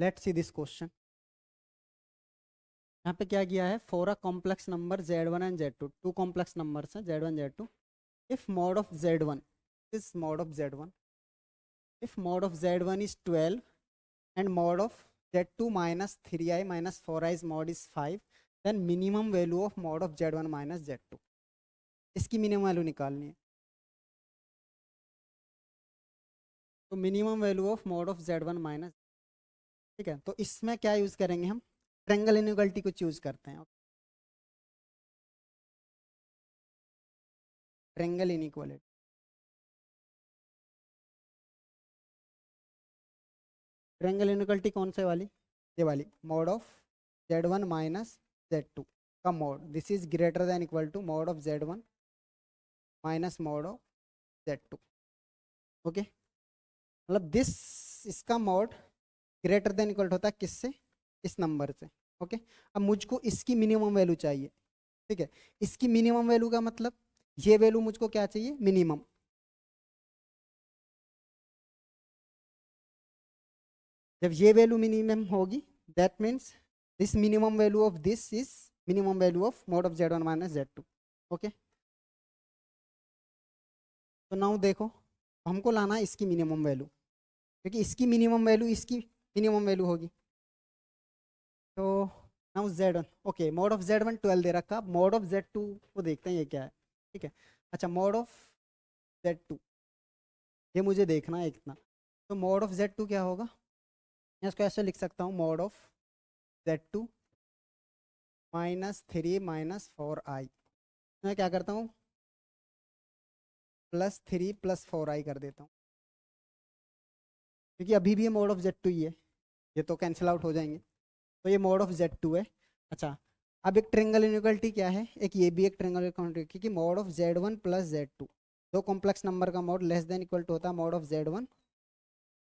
Let's see this question. यहाँ पे क्या किया है, for a complex number z1 and z2, two complex numbers हैं z1 z2, if mod of z1 is mod of z1, if mod of z1 is 12 and mod of z2 minus 3i minus 4i's mod is 5, then minimum value of mod of z1 minus z2, इसकी minimum value निकालनी है। तो minimum value of mod of z1 minus, ठीक है, तो इसमें क्या use करेंगे हम, ट्रायंगल इनइक्वालिटी को यूज करते हैं। ट्रायंगल इनइक्वालिटी, ट्रायंगल इनइक्वालिटी कौन से वाली, ये वाली, mod of z1 minus z2 का mod, this is greater than equal to mod of z1 minus mod of z2। Okay, मतलब दिस, इसका mod ग्रेटर देन इक्वल होता है किससे, इस नंबर से। ओके, अब मुझको इसकी मिनिमम वैल्यू चाहिए, ठीक है, इसकी मिनिमम वैल्यू का मतलब ये वैल्यू मुझको क्या चाहिए, मिनिमम। जब ये वैल्यू मिनिमम होगी, that means this minimum value of this is minimum value of mod of z1 minus z2। Okay, तो नाउ देखो, हमको लाना है इसकी मिनिमम वैल्यू, क्योंकि इसकी मिनिमम वैल्यू इसकी मिनिमम वैल्यू होगी। तो now z1, okay, mod of z1 12 दे रखा, mod of z2 को देखते हैं ये क्या है, ठीक है। अच्छा, mod of z2, ये मुझे देखना है इतना, तो mod of z2 क्या होगा, मैं इसको ऐसे लिख सकता हूँ, mod of z2 minus 3 minus 4i, मैं क्या करता हूँ, +3 + 4i कर देता हूँ, क्योंकि अभी भी ये mod of z2 ही है, ये तो कैंसिल आउट हो जाएंगे, तो ये mod of z2 है। अच्छा, अब एक ट्रायंगल इनइक्वालिटी क्या है, एक ये भी एक ट्रायंगल इनइक्वालिटी, क्योंकि mod of z1 + z2, दो कॉम्प्लेक्स नंबर का mod less than equal to होता है mod of z1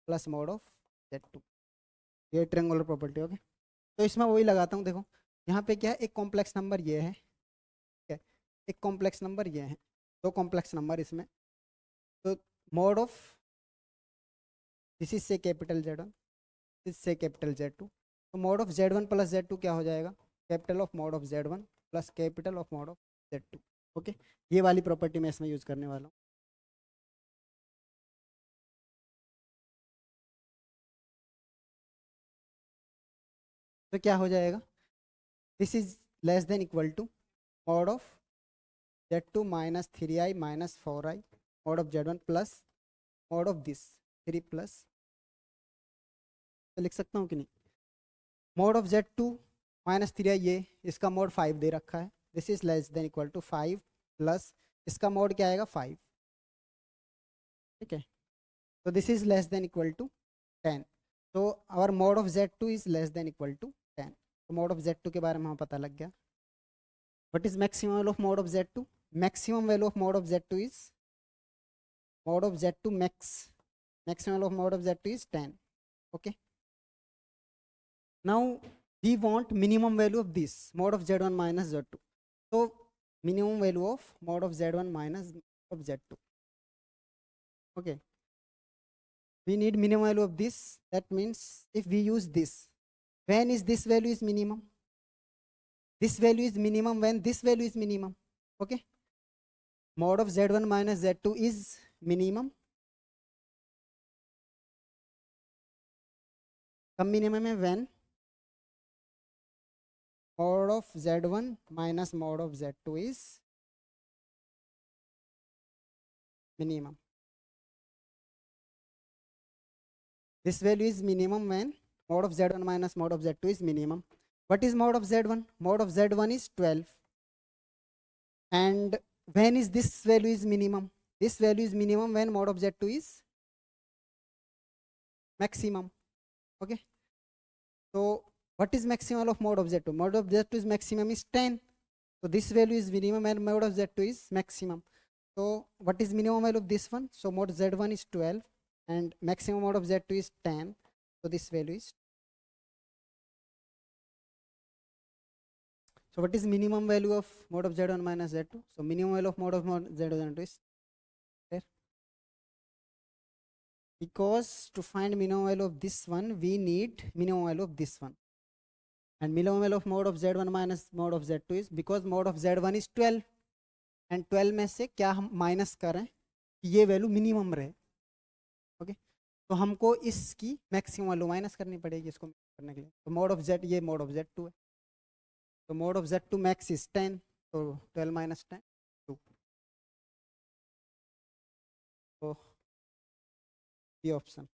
+ mod of z2, ये ट्रायंगुलर प्रॉपर्टी। ओके, तो इसमें वही लगाता हूँ, देखो यहाँ पे क्या है, एक कॉम्प्लेक्स नंबर ये है, ठीक है, एक कॉम्प्लेक्स नंबर ये है, दो कॉम्प्लेक्स नंबर इसमें, तो mod of दिस इज से कैपिटल Z1, दिस से कैपिटल Z2, तो mod of z1 + z2 क्या हो जाएगा, capital of mod of z1 plus capital of mod of z2। Okay, ये वाली प्रॉपर्टी मैं इसमें यूज करने वाला हूँ। तो क्या हो जाएगा, this is less than equal to mod of z2 minus 3i minus 4i mod of z1 plus mod of this 3 plus, तो लिख सकता हूँ कि नहीं, mod of z2 minus 3i, ये इसका mod 5 दे रखा है, this is less than equal to 5 plus इसका mod क्या आएगा 5, ठीक है, तो this is less than equal to 10, तो our mod of z2 is less than equal to 10, तो mod of z2 के बारे में हमें पता लग गया। What is maximum value of mod of z2, maximum value of mod of z2 is mod of z2 max, maximum value of mod of z2 is 10। okay, now we want minimum value of this mod of z1 minus z2, so minimum value of mod of z1 minus of z2, okay, we need minimum value of this, that means if we use this, when is this value is minimum, this value is minimum when this value is minimum। okay, mod of z1 minus z2 is minimum, कब minimum है, when mod of z1 minus mod of z2 is minimum, this value is minimum when mod of z1 minus mod of z2 is minimum। what is mod of z1, mod of z1 is 12, and when is this value is minimum, this value is minimum when mod of z2 is maximum। okay, so what is maximum of mod of z2, mod of z2 is maximum is 10, so this value is minimum and mod of z2 is maximum, so what is minimum value of this one, so mod z1 is 12 and maximum mod of z2 is 10, so this value is, so what is minimum value of mod of z1 minus z2, so minimum value of mod z1 is there, because to find minimum value of this one we need minimum value of this one, and minimum value of mod of z1 minus mod of z2 is because mod of z1 is 12 and 12 में से क्या हम minus करें कि ये value minimum रहे। Okay, तो हमको इसकी मैक्सिमम वैल्यू माइनस करनी पड़ेगी इसको करने के लिए। तो मोड ऑफ जेड, ये मोड ऑफ जेड टू है, तो mod of z two max is 10, तो 12 माइनस 10 2, तो ये ऑप्शन